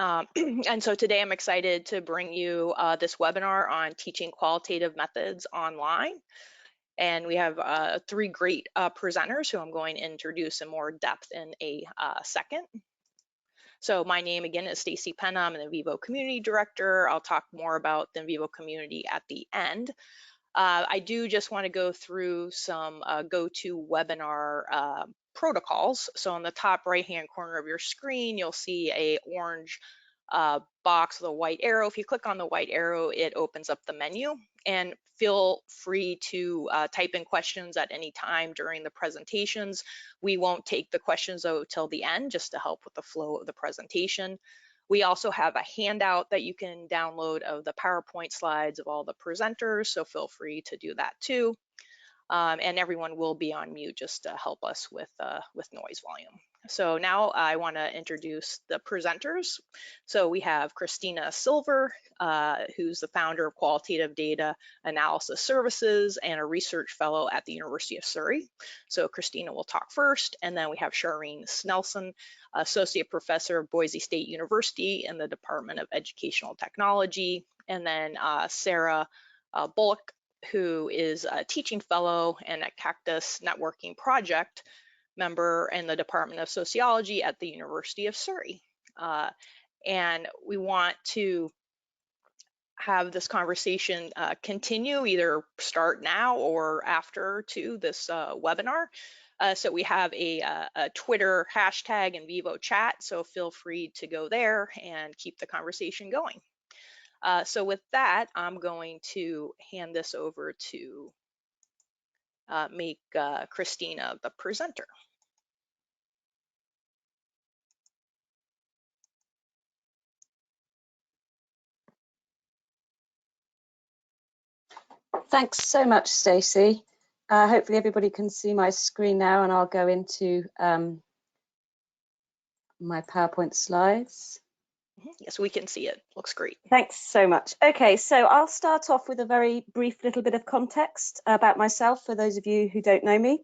And so today I'm excited to bring you this webinar on teaching qualitative methods online. And we have three great presenters who I'm going to introduce in more depth in a second. So my name again is Stacy Penna. I'm an NVivo community director. I'll talk more about the NVivo community at the end. I do just want to go through some GoToWebinar protocols. So on the top right-hand corner of your screen, you'll see a orange box with a white arrow. If you click on the white arrow, it opens up the menu, and feel free to type in questions at any time during the presentations. We won't take the questions though till the end, just to help with the flow of the presentation. We also have a handout that you can download of the PowerPoint slides of all the presenters, so feel free to do that too. And everyone will be on mute just to help us with noise volume. So now I want to introduce the presenters. So we have Christina Silver, who's the founder of Qualitative Data Analysis Services and a research fellow at the University of Surrey. So Christina will talk first, and then we have Charlene Snelson, Associate Professor of Boise State University in the Department of Educational Technology, and then Sarah Bullock, who is a teaching fellow and a CAQDAS networking project member in the Department of Sociology at the University of Surrey. And we want to have this conversation continue, either start now or after to this webinar. So we have a Twitter hashtag NVivo chat, so feel free to go there and keep the conversation going. So with that, I'm going to hand this over to make Christina the presenter. Thanks so much, Stacey. Hopefully everybody can see my screen now, and I'll go into my PowerPoint slides. Yes, we can see it. Looks great. Thanks so much. Okay, so I'll start off with a very brief little bit of context about myself for those of you who don't know me.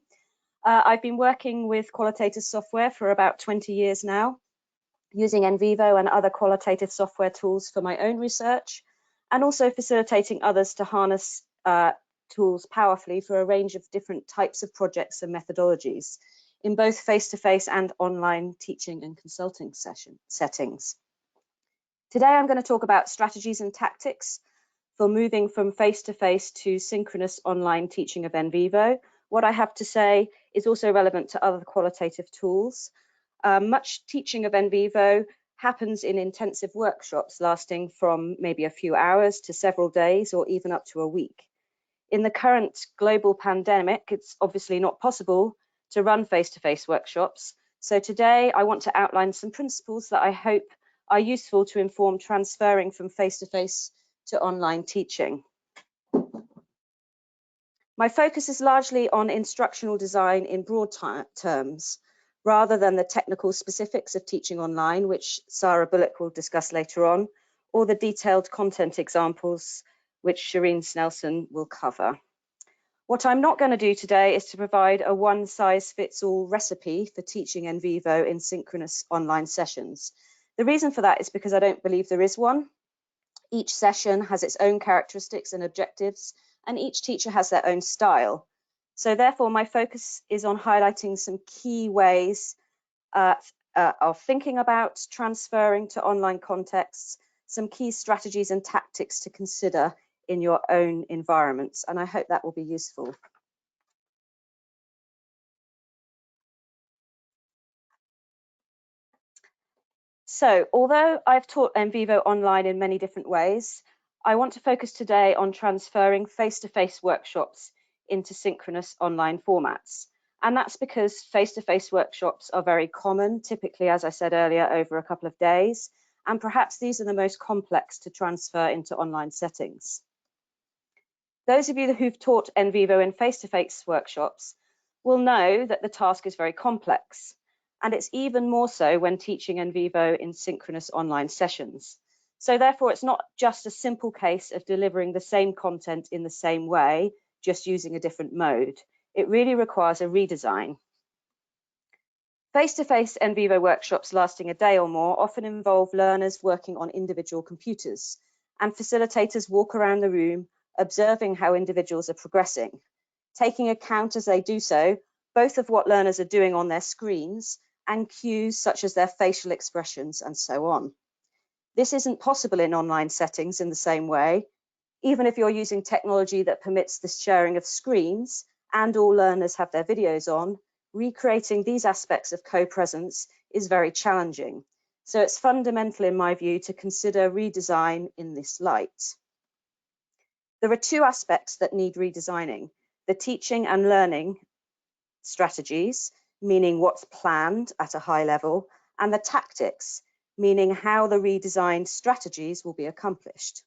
I've been working with qualitative software for about 20 years now, using NVivo and other qualitative software tools for my own research, and also facilitating others to harness tools powerfully for a range of different types of projects and methodologies in both face-to-face and online teaching and consulting settings. Today, I'm going to talk about strategies and tactics for moving from face-to-face to synchronous online teaching of NVivo. What I have to say is also relevant to other qualitative tools. Much teaching of NVivo happens in intensive workshops lasting from maybe a few hours to several days or even up to a week. In the current global pandemic, it's obviously not possible to run face-to-face workshops. So today I want to outline some principles that I hope are useful to inform transferring from face-to-face to online teaching. My focus is largely on instructional design in broad terms, rather than the technical specifics of teaching online, which Sarah Bullock will discuss later on, or the detailed content examples, which Charlene Snelson will cover. What I'm not going to do today is to provide a one-size-fits-all recipe for teaching NVivo in synchronous online sessions. The reason for that is because I don't believe there is one. Each session has its own characteristics and objectives, and each teacher has their own style. So therefore, my focus is on highlighting some key ways of thinking about transferring to online contexts, some key strategies and tactics to consider in your own environments, and I hope that will be useful. So, although I've taught NVivo online in many different ways, I want to focus today on transferring face-to-face workshops into synchronous online formats. And that's because face-to-face workshops are very common, typically, as I said earlier, over a couple of days, and perhaps these are the most complex to transfer into online settings. Those of you who've taught NVivo in face-to-face workshops will know that the task is very complex, and it's even more so when teaching NVivo in synchronous online sessions. So therefore, it's not just a simple case of delivering the same content in the same way, just using a different mode. It really requires a redesign. Face-to-face NVivo workshops lasting a day or more often involve learners working on individual computers, and facilitators walk around the room observing how individuals are progressing, taking account as they do so both of what learners are doing on their screens and cues such as their facial expressions and so on. This isn't possible in online settings in the same way, even if you're using technology that permits the sharing of screens and all learners have their videos on. Recreating these aspects of co-presence is very challenging. So it's fundamental, in my view, to consider redesign in this light. There are two aspects that need redesigning: the teaching and learning strategies, meaning what's planned at a high level, and the tactics, meaning how the redesigned strategies will be accomplished.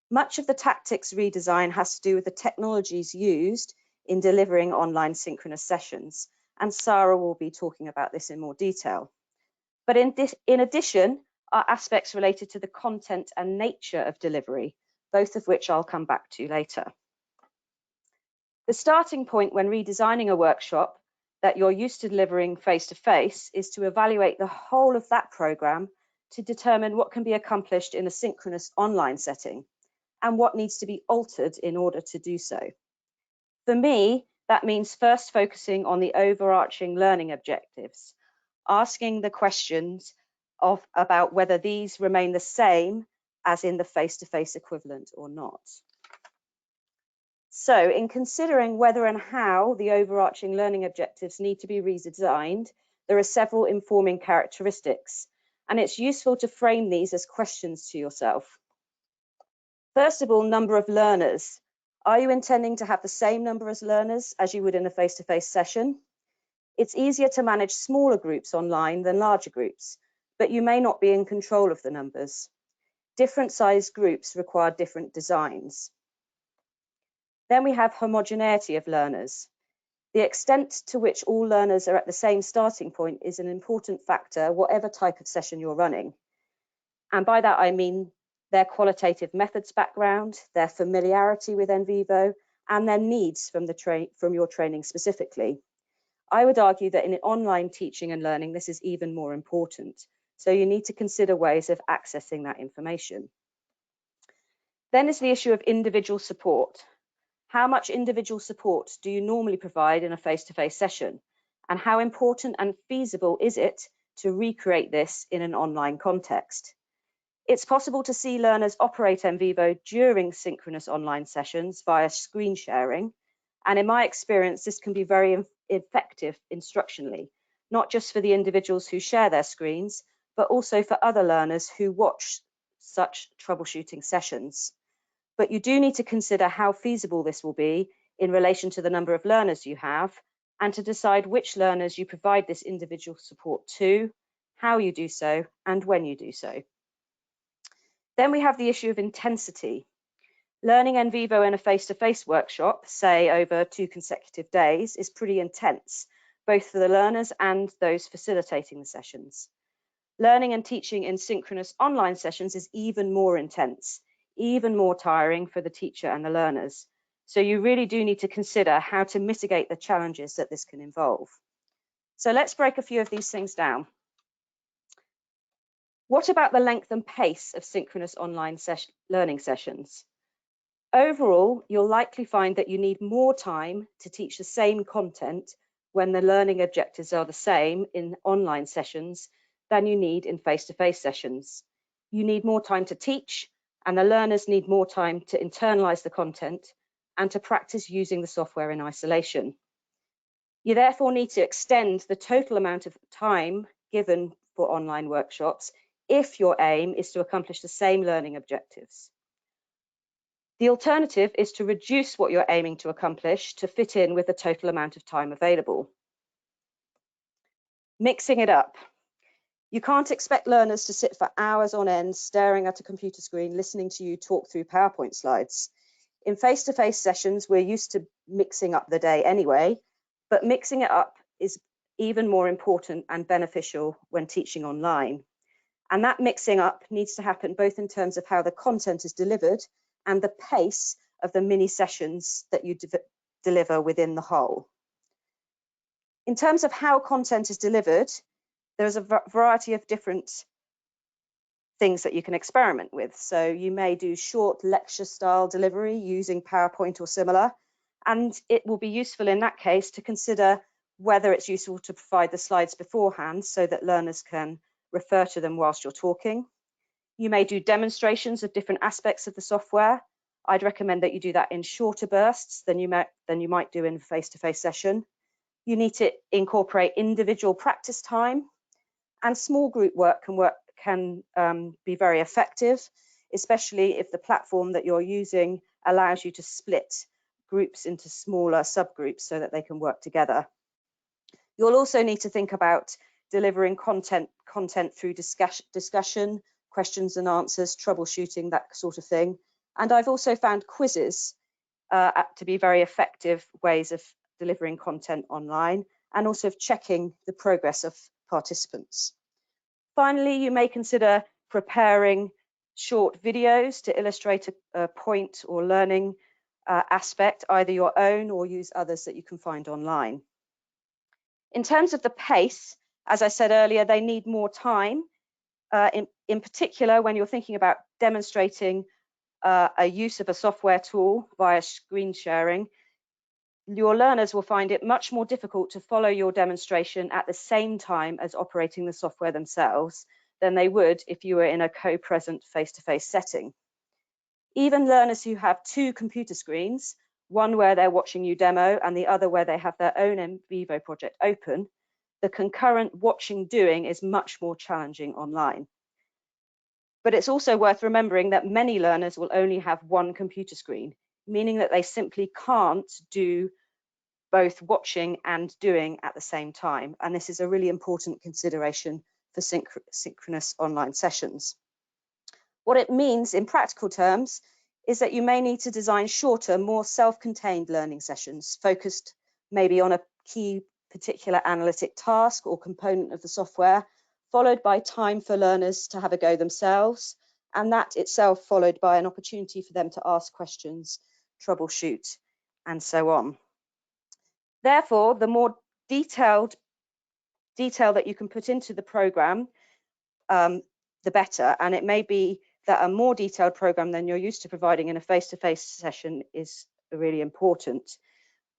Much of the tactics redesign has to do with the technologies used in delivering online synchronous sessions, and Sarah will be talking about this in more detail. But in addition are aspects related to the content and nature of delivery, both of which I'll come back to later. The starting point when redesigning a workshop that you're used to delivering face-to-face is to evaluate the whole of that program to determine what can be accomplished in a synchronous online setting and what needs to be altered in order to do so. For me, that means first focusing on the overarching learning objectives, asking the questions about whether these remain the same as in the face-to-face equivalent or not. So in considering whether and how the overarching learning objectives need to be redesigned, there are several informing characteristics, and it's useful to frame these as questions to yourself. First of all, number of learners. Are you intending to have the same number of learners as you would in a face-to-face session? It's easier to manage smaller groups online than larger groups, but you may not be in control of the numbers. Different sized groups require different designs. Then we have homogeneity of learners. The extent to which all learners are at the same starting point is an important factor, whatever type of session you're running. And by that, I mean their qualitative methods background, their familiarity with NVivo, and their needs from your training specifically. I would argue that in online teaching and learning, this is even more important. So you need to consider ways of accessing that information. Then is the issue of individual support. How much individual support do you normally provide in a face-to-face session? And how important and feasible is it to recreate this in an online context? It's possible to see learners operate NVivo during synchronous online sessions via screen sharing. And in my experience, this can be very effective instructionally, not just for the individuals who share their screens, but also for other learners who watch such troubleshooting sessions. But you do need to consider how feasible this will be in relation to the number of learners you have, and to decide which learners you provide this individual support to, how you do so, and when you do so. Then we have the issue of intensity. Learning NVivo in a face-to-face workshop, say over 2 consecutive days, is pretty intense, both for the learners and those facilitating the sessions. Learning and teaching in synchronous online sessions is even more intense, even more tiring for the teacher and the learners. So you really do need to consider how to mitigate the challenges that this can involve. So let's break a few of these things down. What about the length and pace of synchronous online learning sessions? Overall, you'll likely find that you need more time to teach the same content when the learning objectives are the same in online sessions than you need in face-to-face sessions. You need more time to teach, and the learners need more time to internalize the content and to practice using the software in isolation. You therefore need to extend the total amount of time given for online workshops if your aim is to accomplish the same learning objectives. The alternative is to reduce what you're aiming to accomplish to fit in with the total amount of time available. Mixing it up. You can't expect learners to sit for hours on end staring at a computer screen listening to you talk through PowerPoint slides. In face-to-face sessions, we're used to mixing up the day anyway, but mixing it up is even more important and beneficial when teaching online. And that mixing up needs to happen both in terms of how the content is delivered and the pace of the mini sessions that you deliver within the whole. In terms of how content is delivered, there's a variety of different things that you can experiment with. So you may do short lecture style delivery using PowerPoint or similar, and it will be useful in that case to consider whether it's useful to provide the slides beforehand so that learners can refer to them whilst you're talking. You may do demonstrations of different aspects of the software. I'd recommend that you do that in shorter bursts than you might do in a face-to-face session. You need to incorporate individual practice time, and small group work can be very effective, especially if the platform that you're using allows you to split groups into smaller subgroups so that they can work together. You'll also need to think about delivering content through discussion, questions and answers, troubleshooting, that sort of thing. And I've also found quizzes to be very effective ways of delivering content online, and also of checking the progress of participants. Finally, you may consider preparing short videos to illustrate a point or learning aspect, either your own or use others that you can find online. In terms of the pace, as I said earlier, they need more time. In particular, when you're thinking about demonstrating a use of a software tool via screen sharing, your learners will find it much more difficult to follow your demonstration at the same time as operating the software themselves than they would if you were in a co-present face-to-face setting. Even learners who have two computer screens, one where they're watching you demo and the other where they have their own NVivo project open, the concurrent watching doing is much more challenging online. But it's also worth remembering that many learners will only have one computer screen, meaning that they simply can't do both watching and doing at the same time. And this is a really important consideration for synchronous online sessions. What it means in practical terms is that you may need to design shorter, more self-contained learning sessions focused maybe on a key particular analytic task or component of the software, followed by time for learners to have a go themselves, and that itself followed by an opportunity for them to ask questions, troubleshoot, and so on. Therefore, the more detail that you can put into the program, the better. And it may be that a more detailed program than you're used to providing in a face-to-face session is really important.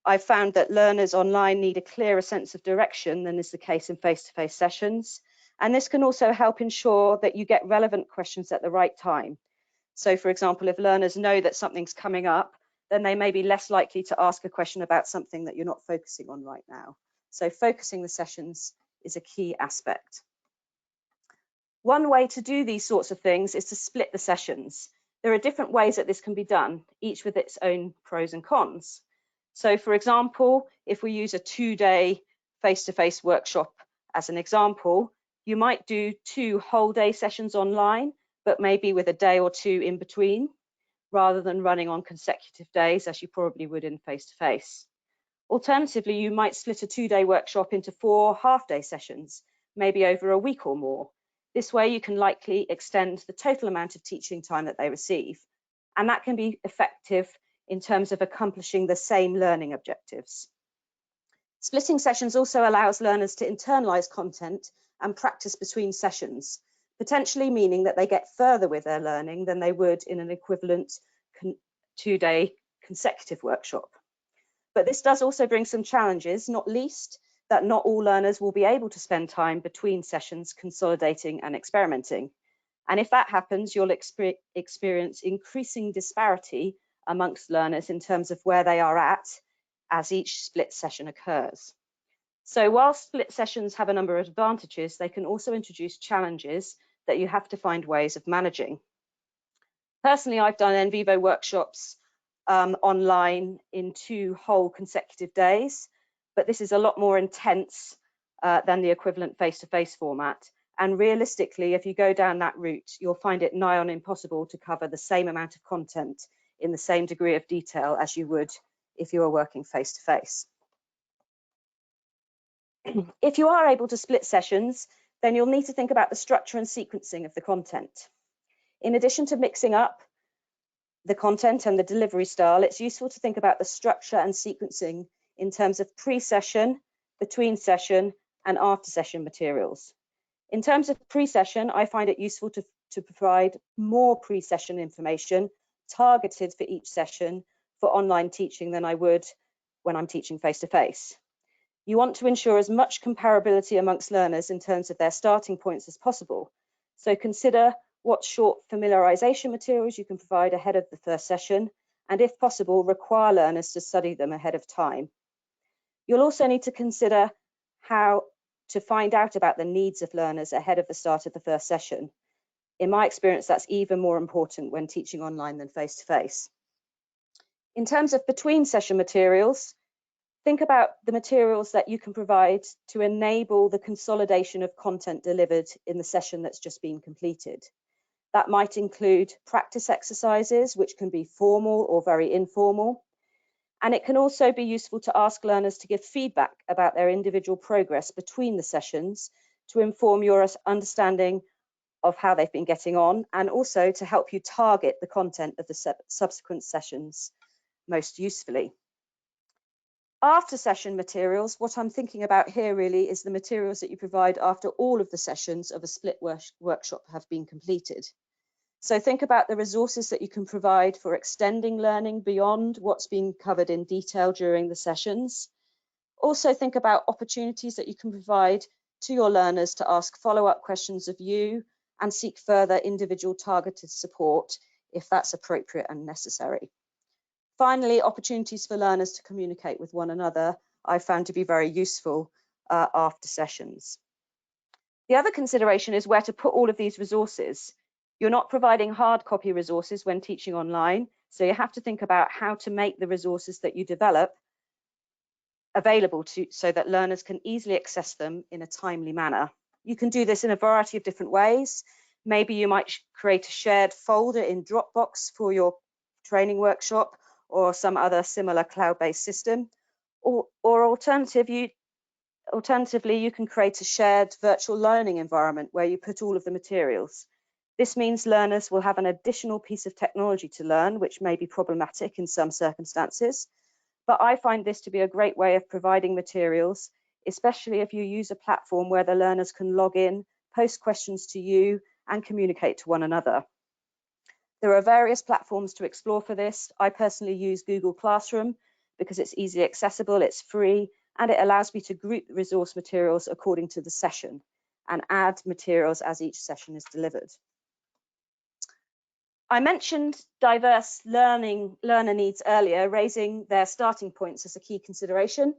I've found that learners online need a clearer sense of direction than is the case in face-to-face sessions. And this can also help ensure that you get relevant questions at the right time. So, for example, if learners know that something's coming up, then they may be less likely to ask a question about something that you're not focusing on right now. So focusing the sessions is a key aspect. One way to do these sorts of things is to split the sessions. There are different ways that this can be done, each with its own pros and cons. So, for example, if we use a 2-day face-to-face workshop as an example, you might do 2 whole-day sessions online, but maybe with a day or 2 in between, rather than running on consecutive days as you probably would in face-to-face. Alternatively, you might split a 2-day workshop into 4 half-day sessions, maybe over a week or more. This way you can likely extend the total amount of teaching time that they receive, and that can be effective in terms of accomplishing the same learning objectives. Splitting sessions also allows learners to internalize content and practice between sessions, potentially meaning that they get further with their learning than they would in an equivalent 2-day consecutive workshop. But this does also bring some challenges, not least that not all learners will be able to spend time between sessions consolidating and experimenting. And if that happens, you'll experience increasing disparity amongst learners in terms of where they are at as each split session occurs. So while split sessions have a number of advantages, they can also introduce challenges that you have to find ways of managing. Personally, I've done NVivo workshops online in 2 whole consecutive days, but this is a lot more intense than the equivalent face-to-face format. And realistically, if you go down that route, you'll find it nigh on impossible to cover the same amount of content in the same degree of detail as you would if you were working face-to-face. If you are able to split sessions, then you'll need to think about the structure and sequencing of the content. In addition to mixing up the content and the delivery style, it's useful to think about the structure and sequencing in terms of pre-session, between session, and after session materials. In terms of pre-session, I find it useful to provide more pre-session information targeted for each session for online teaching than I would when I'm teaching face-to-face. You want to ensure as much comparability amongst learners in terms of their starting points as possible. So consider what short familiarization materials you can provide ahead of the first session, and if possible, require learners to study them ahead of time. You'll also need to consider how to find out about the needs of learners ahead of the start of the first session. In my experience, that's even more important when teaching online than face-to-face. In terms of between session materials, think about the materials that you can provide to enable the consolidation of content delivered in the session that's just been completed. That might include practice exercises, which can be formal or very informal. And it can also be useful to ask learners to give feedback about their individual progress between the sessions to inform your understanding of how they've been getting on, and also to help you target the content of the subsequent sessions most usefully. After session materials, what I'm thinking about here really is the materials that you provide after all of the sessions of a split workshop have been completed. So think about the resources that you can provide for extending learning beyond what's been covered in detail during the sessions. Also think about opportunities that you can provide to your learners to ask follow-up questions of you and seek further individual targeted support if that's appropriate and necessary. Finally, opportunities for learners to communicate with one another I found to be very useful after sessions. The other consideration is where to put all of these resources. You're not providing hard copy resources when teaching online, so you have to think about how to make the resources that you develop available so that learners can easily access them in a timely manner. You can do this in a variety of different ways. Maybe you might create a shared folder in Dropbox for your training workshop or some other similar cloud-based system, or alternatively, you can create a shared virtual learning environment where you put all of the materials. This means learners will have an additional piece of technology to learn, which may be problematic in some circumstances, but I find this to be a great way of providing materials, especially if you use a platform where the learners can log in, post questions to you, and communicate to one another. There are various platforms to explore for this. I personally use Google Classroom because it's easily accessible, it's free, and it allows me to group the resource materials according to the session and add materials as each session is delivered. I mentioned diverse learner needs earlier, raising their starting points as a key consideration.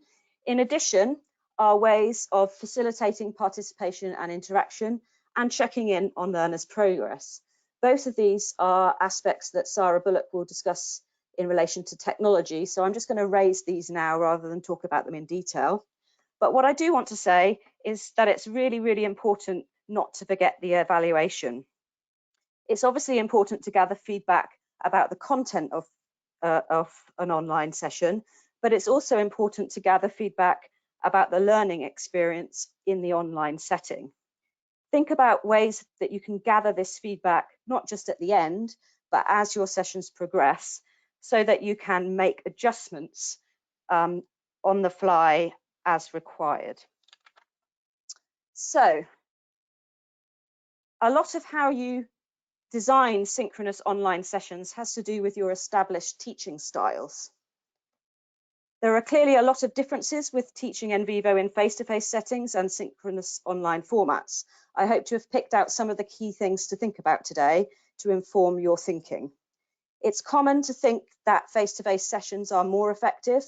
In addition, are ways of facilitating participation and interaction and checking in on learners' progress. Both of these are aspects that Sarah Bullock will discuss in relation to technology, so I'm just going to raise these now rather than talk about them in detail. But what I do want to say is that it's really, really important not to forget the evaluation. It's obviously important to gather feedback about the content of an online session, but it's also important to gather feedback about the learning experience in the online setting. Think about ways that you can gather this feedback, not just at the end, but as your sessions progress, so that you can make adjustments on the fly as required. So, a lot of how you design synchronous online sessions has to do with your established teaching styles. There are clearly a lot of differences with teaching NVivo in face-to-face settings and synchronous online formats. I hope to have picked out some of the key things to think about today to inform your thinking. It's common to think that face-to-face sessions are more effective,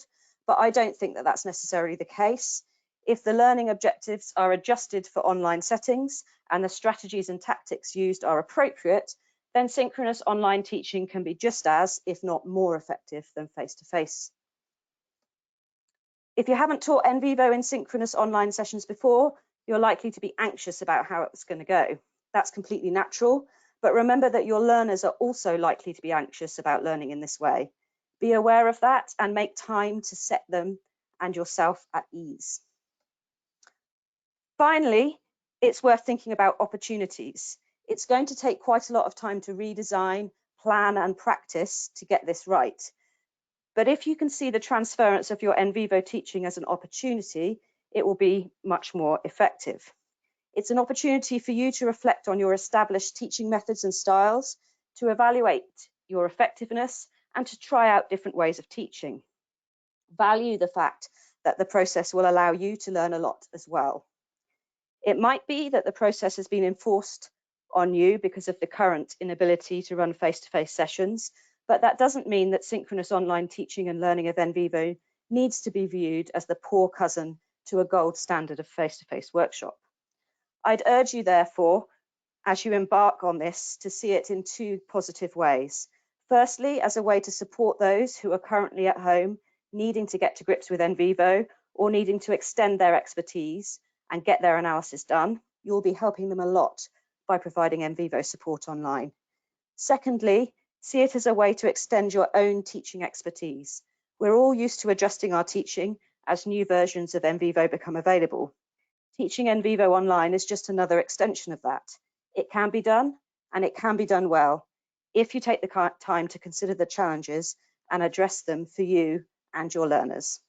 but I don't think that that's necessarily the case. If the learning objectives are adjusted for online settings and the strategies and tactics used are appropriate, then synchronous online teaching can be just as, if not more effective than face-to-face. If you haven't taught NVivo in synchronous online sessions before, you're likely to be anxious about how it's going to go. That's completely natural, but remember that your learners are also likely to be anxious about learning in this way. Be aware of that and make time to set them and yourself at ease. Finally, it's worth thinking about opportunities. It's going to take quite a lot of time to redesign, plan, and practice to get this right. But if you can see the transference of your NVivo teaching as an opportunity, it will be much more effective. It's an opportunity for you to reflect on your established teaching methods and styles, to evaluate your effectiveness, and to try out different ways of teaching. Value the fact that the process will allow you to learn a lot as well. It might be that the process has been enforced on you because of the current inability to run face-to-face sessions, but that doesn't mean that synchronous online teaching and learning of NVivo needs to be viewed as the poor cousin to a gold standard of face-to-face workshop. I'd urge you, therefore, as you embark on this, to see it in two positive ways. Firstly, as a way to support those who are currently at home needing to get to grips with NVivo or needing to extend their expertise and get their analysis done. You'll be helping them a lot by providing NVivo support online. Secondly, see it as a way to extend your own teaching expertise. We're all used to adjusting our teaching as new versions of NVivo become available. Teaching NVivo online is just another extension of that. It can be done, and it can be done well, if you take the time to consider the challenges and address them for you and your learners.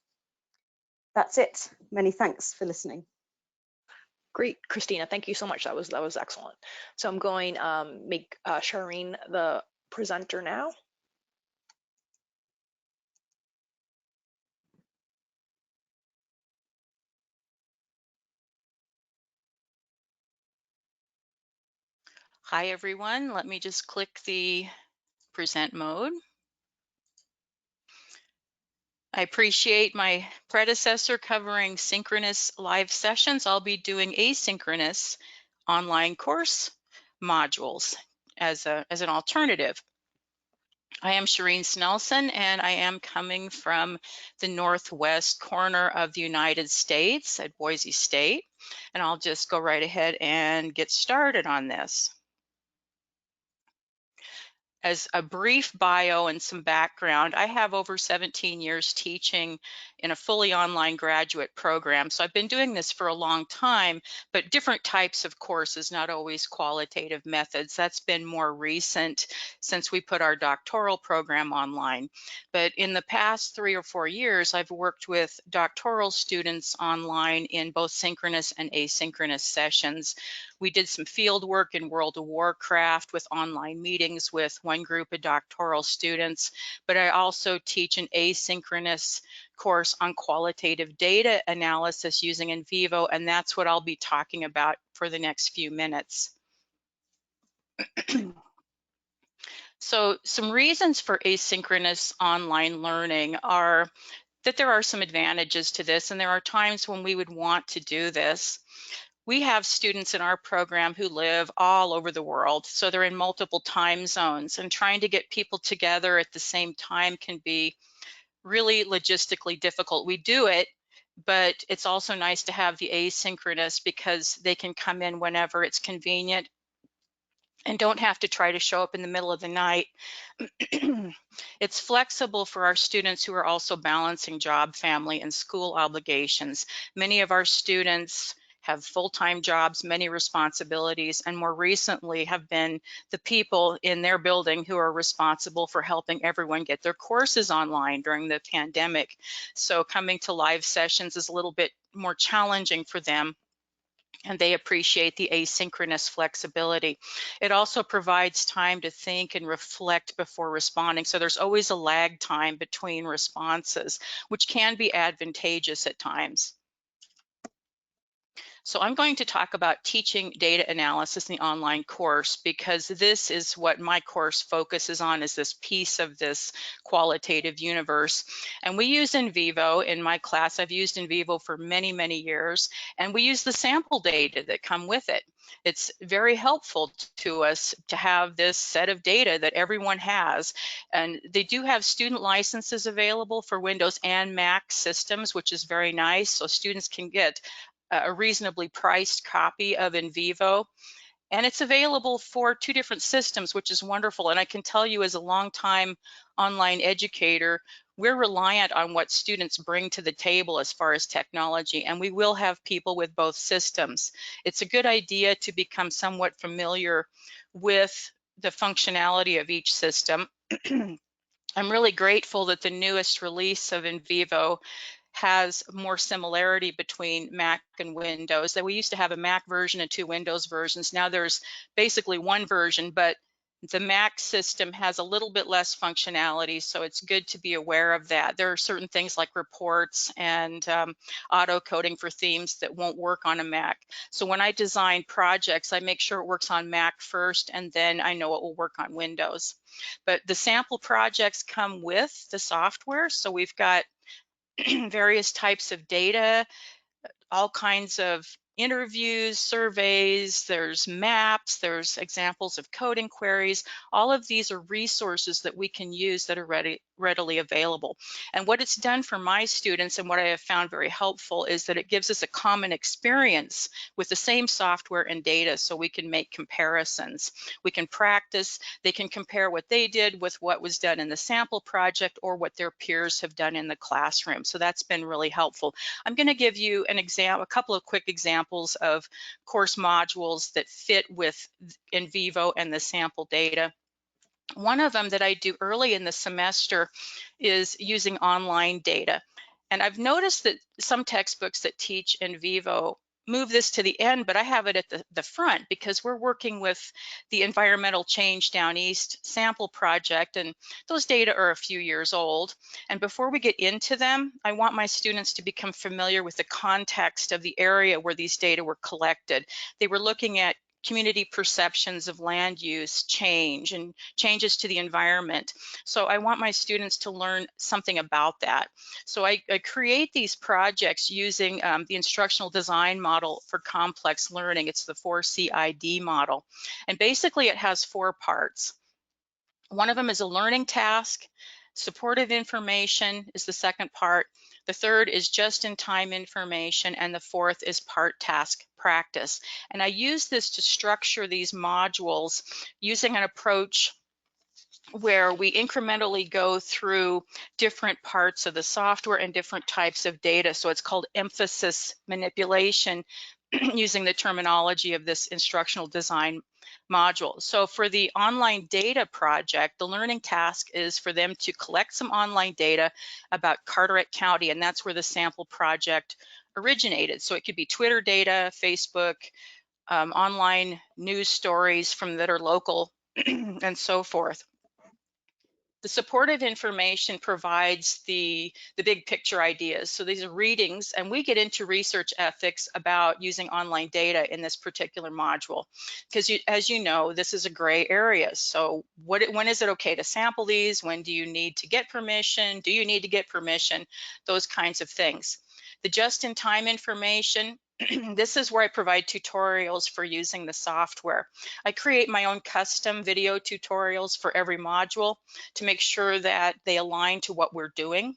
That's it. Many thanks for listening. Great, Christina. Thank you so much. That was excellent. So I'm going make Shireen the presenter now. Hi, everyone. Let me just click the present mode. I appreciate my predecessor covering synchronous live sessions. I'll be doing asynchronous online course modules as an alternative. I am Shireen Snelson, and I am coming from the northwest corner of the United States at Boise State. And I'll just go right ahead and get started on this. As a brief bio and some background, I have over 17 years teaching in a fully online graduate program. So I've been doing this for a long time, but different types of courses, not always qualitative methods. That's been more recent since we put our doctoral program online. But in the past 3 or 4 years, I've worked with doctoral students online in both synchronous and asynchronous sessions. We did some field work in World of Warcraft with online meetings with one group of doctoral students, but I also teach an asynchronous course on qualitative data analysis using NVivo, and that's what I'll be talking about for the next few minutes. So some reasons for asynchronous online learning are that there are some advantages to this, and there are times when we would want to do this. We have students in our program who live all over the world, so they're in multiple time zones, and trying to get people together at the same time can be really logistically difficult. We do it, but it's also nice to have the asynchronous because they can come in whenever it's convenient and don't have to try to show up in the middle of the night. It's flexible for our students who are also balancing job, family, and school obligations. Many of our students have full-time jobs, many responsibilities, and more recently have been the people in their building who are responsible for helping everyone get their courses online during the pandemic. So coming to live sessions is a little bit more challenging for them, and they appreciate the asynchronous flexibility. It also provides time to think and reflect before responding. So there's always a lag time between responses, which can be advantageous at times. So I'm going to talk about teaching data analysis in the online course because this is what my course focuses on, is this piece of this qualitative universe. And we use NVivo in my class. I've used NVivo for many, many years, and we use the sample data that come with it. It's very helpful to us to have this set of data that everyone has. And they do have student licenses available for Windows and Mac systems, which is very nice. So students can get a reasonably priced copy of NVivo, and it's available for 2 different systems, which is wonderful. And I can tell you, as a longtime online educator, we're reliant on what students bring to the table as far as technology, and we will have people with both systems. It's a good idea to become somewhat familiar with the functionality of each system. I'm really grateful that the newest release of NVivo has more similarity between Mac and Windows. That we used to have a Mac version and 2 Windows versions. Now there's basically one version, but the Mac system has a little bit less functionality, so it's good to be aware of that. There are certain things like reports and auto coding for themes that won't work on a Mac. So when I design projects, I make sure it works on Mac first, and then I know it will work on Windows. But the sample projects come with the software, so we've got various types of data, all kinds of interviews, surveys, there's maps, there's examples of coding queries. All of these are resources that we can use that are readily available. And what it's done for my students, and what I have found very helpful, is that it gives us a common experience with the same software and data, so we can make comparisons. We can practice, they can compare what they did with what was done in the sample project or what their peers have done in the classroom. So that's been really helpful. I'm going to give you an example, a couple of quick examples of course modules that fit with NVivo and the sample data. One of them that I do early in the semester is using online data. And I've noticed that some textbooks that teach NVivo move this to the end, but I have it at the front because we're working with the environmental change down east sample project, and those data are a few years old. And before we get into them, I want my students to become familiar with the context of the area where these data were collected. They were looking at community perceptions of land use change and changes to the environment. So I want my students to learn something about that. So I create these projects using the instructional design model for complex learning. It's the 4CID model. And basically it has 4 parts. One of them is a learning task. Supportive information is the second part. The third is just-in-time information, and the fourth is part task practice. And I use this to structure these modules using an approach where we incrementally go through different parts of the software and different types of data. So it's called emphasis manipulation using the terminology of this instructional design module. So for the online data project, the learning task is for them to collect some online data about Carteret County, and that's where the sample project originated. So it could be Twitter data, Facebook, online news stories from that are local, and so forth. The supportive information provides the big picture ideas. So these are readings, and we get into research ethics about using online data in this particular module. Because as you know, this is a gray area. So when is it okay to sample these? When do you need to get permission? Do you need to get permission? Those kinds of things. The just-in-time information, this is where I provide tutorials for using the software. I create my own custom video tutorials for every module to make sure that they align to what we're doing.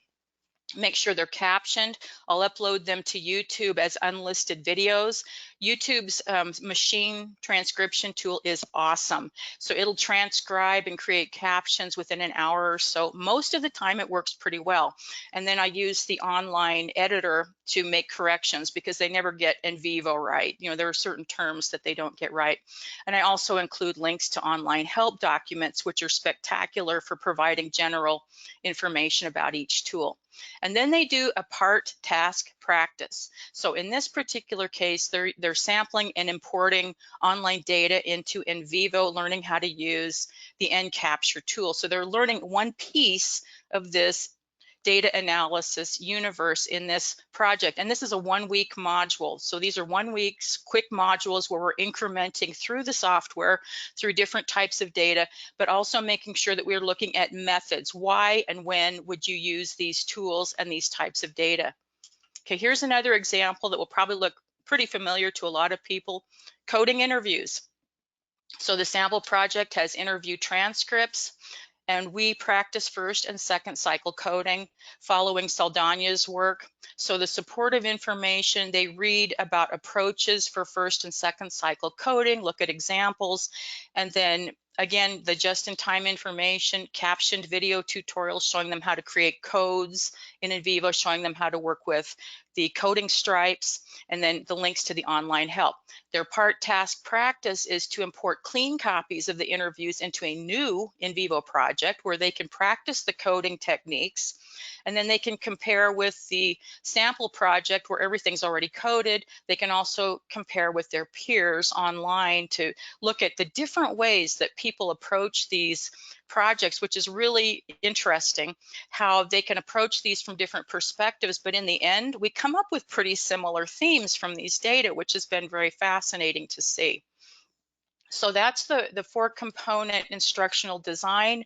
Make sure they're captioned. I'll upload them to YouTube as unlisted videos. YouTube's machine transcription tool is awesome. So it'll transcribe and create captions within an hour or so. Most of the time it works pretty well. And then I use the online editor to make corrections because they never get NVivo right. You know, there are certain terms that they don't get right. And I also include links to online help documents, which are spectacular for providing general information about each tool. And then they do a part task practice. So in this particular case, they're sampling and importing online data into NVivo, learning how to use the NCapture tool. So they're learning one piece of this data analysis universe in this project. And this is a 1-week module. So these are 1 week's quick modules where we're incrementing through the software, through different types of data, but also making sure that we're looking at methods. Why and when would you use these tools and these types of data? Okay, here's another example that will probably look pretty familiar to a lot of people. Coding interviews. So the sample project has interview transcripts, and we practice first and second cycle coding following Saldana's work. So the supportive information, they read about approaches for first and second cycle coding, look at examples, and then again, the just-in-time information, captioned video tutorials showing them how to create codes in NVivo, showing them how to work with the coding stripes, and then the links to the online help. Their part task practice is to import clean copies of the interviews into a new NVivo project where they can practice the coding techniques, and then they can compare with the sample project where everything's already coded. They can also compare with their peers online to look at the different ways that people approach these projects, which is really interesting, how they can approach these from different perspectives, but in the end, we come up with pretty similar themes from these data, which has been very fascinating to see. So that's the 4-component instructional design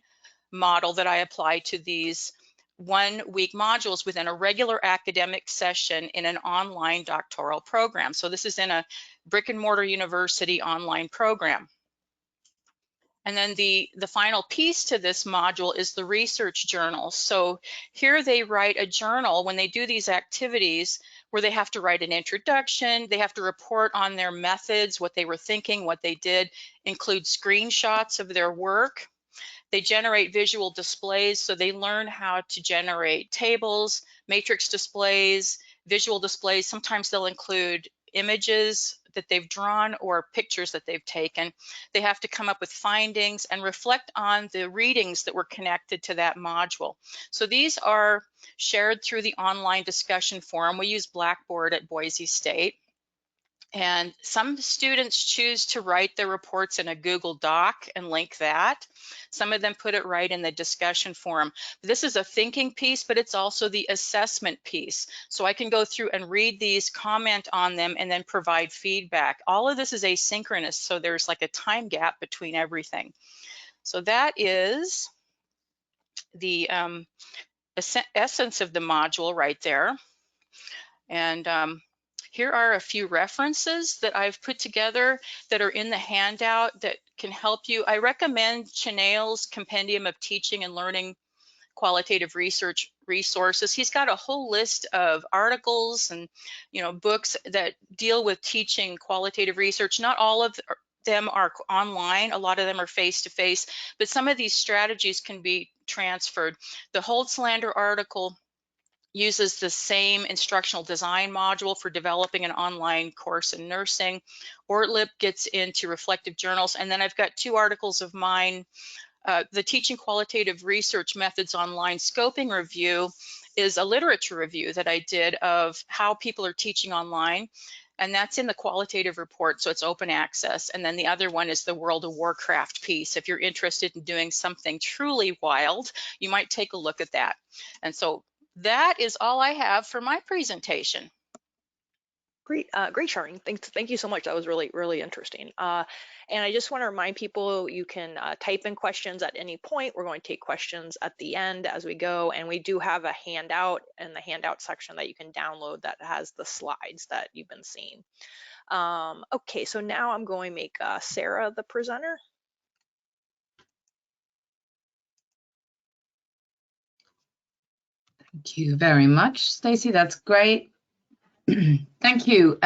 model that I apply to these 1-week modules within a regular academic session in an online doctoral program. So this is in a brick and mortar university online program. And then the final piece to this module is the research journal. So here they write a journal when they do these activities where they have to write an introduction, they have to report on their methods, what they were thinking, what they did, include screenshots of their work. They generate visual displays, so they learn how to generate tables, matrix displays, visual displays. Sometimes they'll include images that they've drawn or pictures that they've taken. They have to come up with findings and reflect on the readings that were connected to that module. So these are shared through the online discussion forum. We use Blackboard at Boise State. And some students choose to write their reports in a Google Doc and link that. Some of them put it right in the discussion forum. This is a thinking piece, but it's also the assessment piece. So I can go through and read these, comment on them, and then provide feedback. All of this is asynchronous, so there's like a time gap between everything. So that is the essence of the module right there. And here are a few references that I've put together that are in the handout that can help you. I recommend Chanel's Compendium of Teaching and Learning Qualitative Research Resources. He's got a whole list of articles and books that deal with teaching qualitative research. Not all of them are online. A lot of them are face-to-face, but some of these strategies can be transferred. The Holtzlander article uses the same instructional design module for developing an online course in nursing. Ortlip gets into reflective journals. And then I've got 2 articles of mine. The Teaching Qualitative Research Methods Online Scoping Review is a literature review that I did of how people are teaching online. And that's in the qualitative report, so it's open access. And then the other one is the World of Warcraft piece. If you're interested in doing something truly wild, you might take a look at that. And so that is all I have for my presentation. Great, great, Sharon. Thank you so much. That was really interesting. And I just want to remind people you can type in questions at any point. We're going to take questions at the end as we go, and we do have a handout in the handout section that you can download that has the slides that you've been seeing. Okay, so now I'm going to make Sarah the presenter. Thank you very much, Stacey. That's great. Thank you.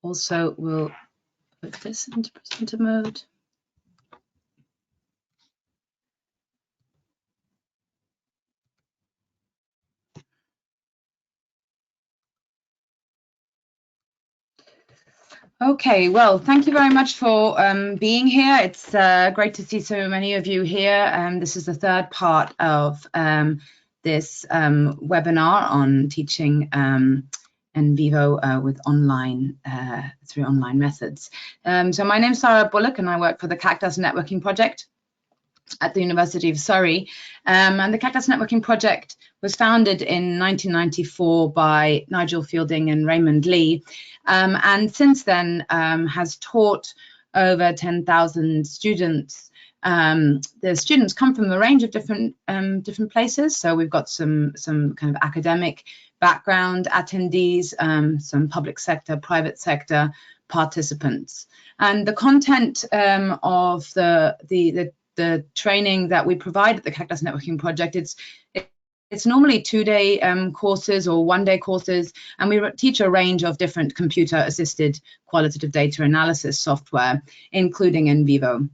Also, we'll put this into presenter mode. Okay, well, thank you very much for being here. It's great to see so many of you here. This is the 3rd part of this webinar on teaching NVivo with through online methods. So my name is Sarah Bullock and I work for the CAQDAS Networking Project at the University of Surrey. And the CAQDAS Networking Project was founded in 1994 by Nigel Fielding and Raymond Lee, and since then has taught over 10,000 students. The students come from a range of different places. So we've got some kind of academic background attendees, some public sector, private sector participants. And the content of the training that we provide at the CAQDAS Networking Project, it's normally 2-day courses or 1-day courses, and we teach a range of different computer-assisted qualitative data analysis software, including NVivo.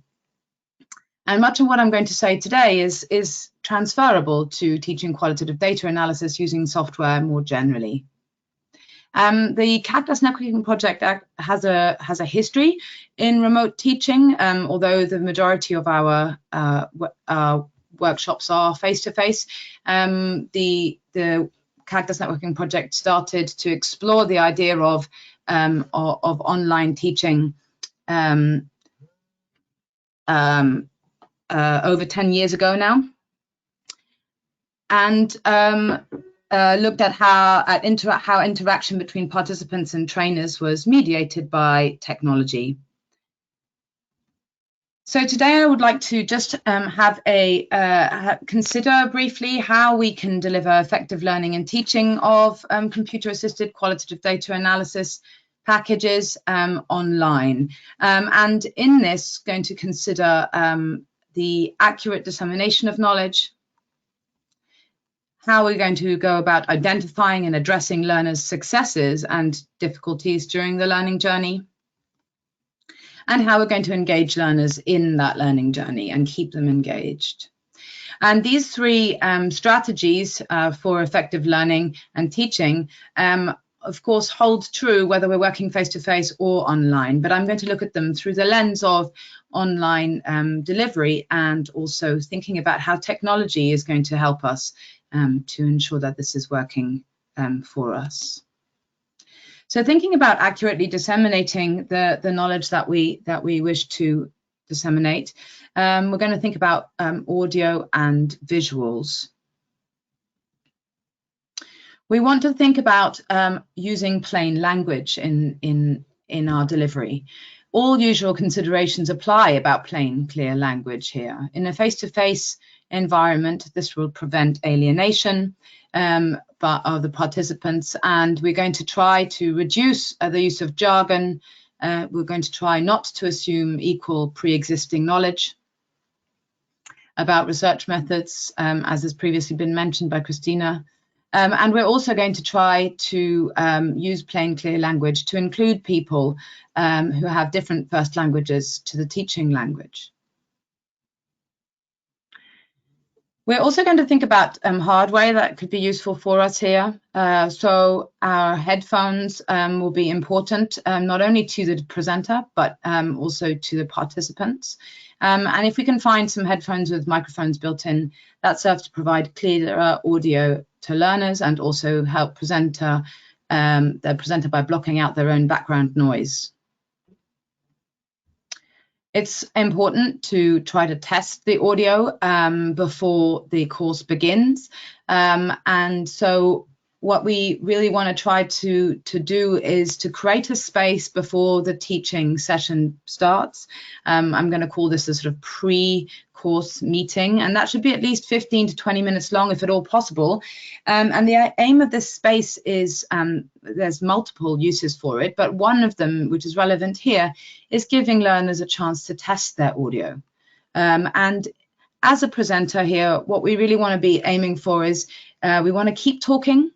And much of what I'm going to say today is transferable to teaching qualitative data analysis using software more generally. The CAQDAS networking project has a history in remote teaching, although the majority of our workshops are face-to-face. The CAQDAS networking project started to explore the idea of online teaching over 10 years ago now, and looked at how interaction between participants and trainers was mediated by technology. So today I would like to just consider briefly how we can deliver effective learning and teaching of computer-assisted qualitative data analysis packages online. And in this, going to consider the accurate dissemination of knowledge, how we're going to go about identifying and addressing learners' successes and difficulties during the learning journey, and how we're going to engage learners in that learning journey and keep them engaged. And these three strategies for effective learning and teaching, of course, hold true whether we're working face-to-face or online, but I'm going to look at them through the lens of online delivery, and also thinking about how technology is going to help us to ensure that this is working for us. So thinking about accurately disseminating the knowledge that we wish to disseminate, we're going to think about audio and visuals. We want to think about using plain language in our delivery. All usual considerations apply about plain, clear language here. In a face-to-face environment, this will prevent alienation of the participants, and we're going to try to reduce the use of jargon. We're going to try not to assume equal pre-existing knowledge about research methods, as has previously been mentioned by Christina. And we're also going to try to use plain, clear language to include people who have different first languages to the teaching language. We're also going to think about hardware that could be useful for us here. So our headphones will be important, not only to the presenter, but also to the participants. And if we can find some headphones with microphones built in, that serves to provide clearer audio to learners and also help the presenter by blocking out their own background noise. It's important to try to test the audio before the course begins. And so what we really want to try to do is to create a space before the teaching session starts. I'm going to call this a sort of pre-course meeting, and that should be at least 15 to 20 minutes long, if at all possible. And the aim of this space is, there's multiple uses for it, but one of them, which is relevant here, is giving learners a chance to test their audio. And as a presenter here, what we really want to be aiming for is we want to keep talking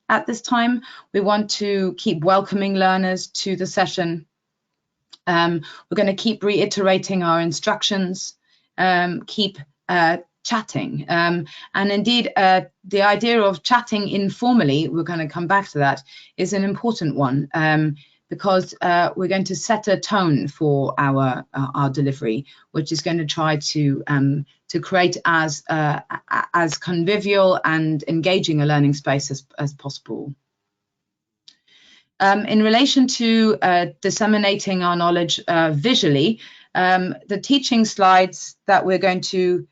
at this time. We want to keep welcoming learners to the session. We're going to keep reiterating our instructions, keep chatting. And indeed, the idea of chatting informally, we're going to come back to that, is an important one, because we're going to set a tone for our delivery, which is going to try to create as convivial and engaging a learning space as possible. In relation to disseminating our knowledge visually, the teaching slides that we're going to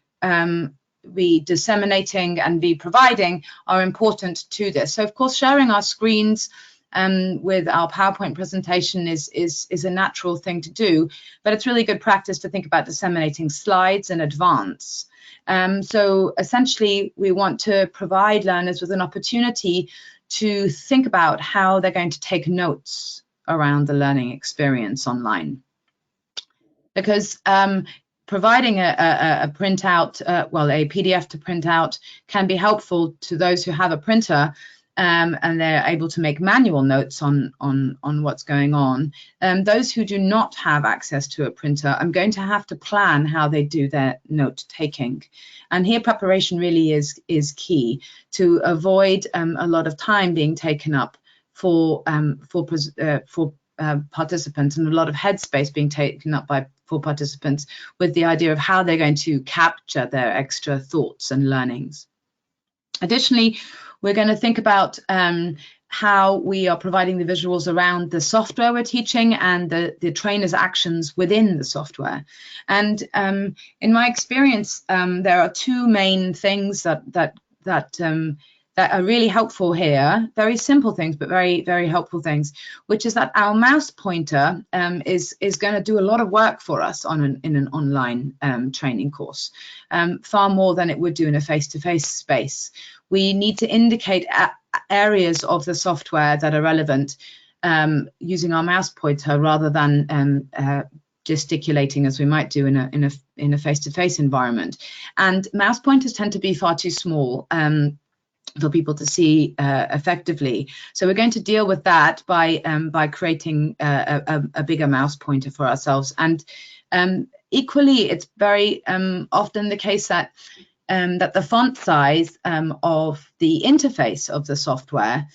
be disseminating and be providing are important to this. So of course, sharing our screens with our PowerPoint presentation is a natural thing to do, but it's really good practice to think about disseminating slides in advance. So essentially, we want to provide learners with an opportunity to think about how they're going to take notes around the learning experience online. Because providing a printout, well, a PDF to print out can be helpful to those who have a printer, and they're able to make manual notes on what's going on. Those who do not have access to a printer, I'm going to have to plan how they do their note taking. And here preparation really is key to avoid a lot of time being taken up for participants, and a lot of headspace being taken up for participants with the idea of how they're going to capture their extra thoughts and learnings. Additionally, we're going to think about how we are providing the visuals around the software we're teaching and the trainer's actions within the software. And in my experience, there are two main things that are really helpful here. Very simple things, but very, very helpful things, which is that our mouse pointer is going to do a lot of work for us in an online training course, far more than it would do in a face-to-face space. We need to indicate areas of the software that are relevant using our mouse pointer rather than gesticulating as we might do in a face-to-face environment. And mouse pointers tend to be far too small for people to see effectively. So we're going to deal with that by creating a bigger mouse pointer for ourselves. And equally, it's very often the case that the font size of the interface of the software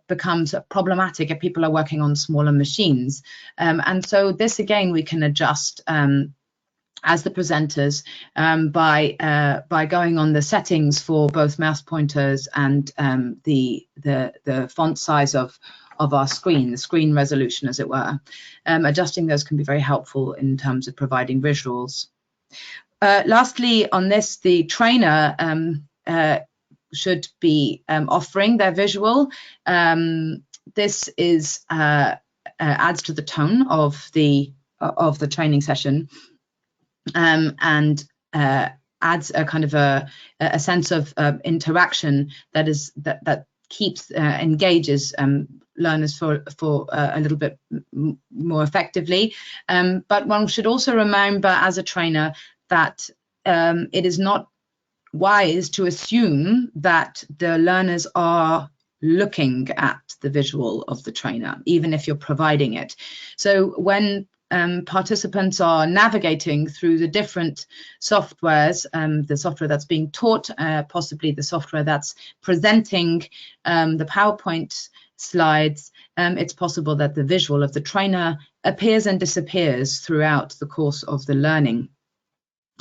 becomes problematic if people are working on smaller machines. And so this, again, we can adjust as the presenters by going on the settings for both mouse pointers and the font size of our screen, the screen resolution, as it were. Adjusting those can be very helpful in terms of providing visuals. Lastly, on this, the trainer should be offering their visual. This is adds to the tone of the training session, and adds a kind of a sense of interaction that keeps engages learners for a little bit more effectively. But one should also remember as a trainer that it is not wise to assume that the learners are looking at the visual of the trainer, even if you're providing it. So when participants are navigating through the different softwares, the software that's being taught, possibly the software that's presenting the PowerPoint slides, it's possible that the visual of the trainer appears and disappears throughout the course of the learning.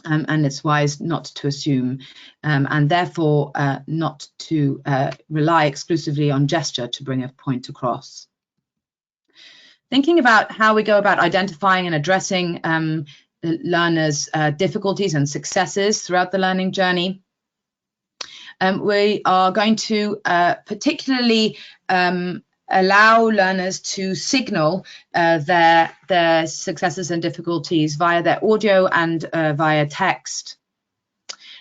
And it's wise not to assume, and therefore not to rely exclusively on gesture to bring a point across. Thinking about how we go about identifying and addressing learners' difficulties and successes throughout the learning journey, we are going to particularly allow learners to signal their successes and difficulties via their audio and via text.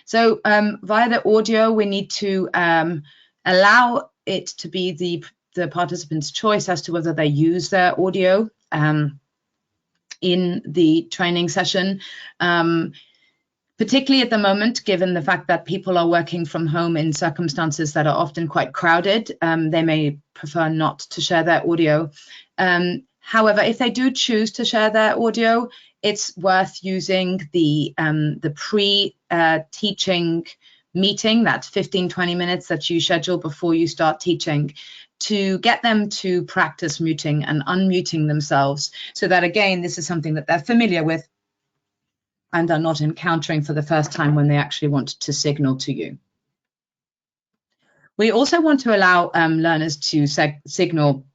So via the audio, we need to allow it to be the participant's choice as to whether they use their audio in the training session. Particularly at the moment, given the fact that people are working from home in circumstances that are often quite crowded, they may prefer not to share their audio. However, if they do choose to share their audio, it's worth using the pre-teaching meeting, that 15-20 minutes that you schedule before you start teaching, to get them to practice muting and unmuting themselves, so that, again, this is something that they're familiar with and are not encountering for the first time when they actually want to signal to you. We also want to allow learners to signal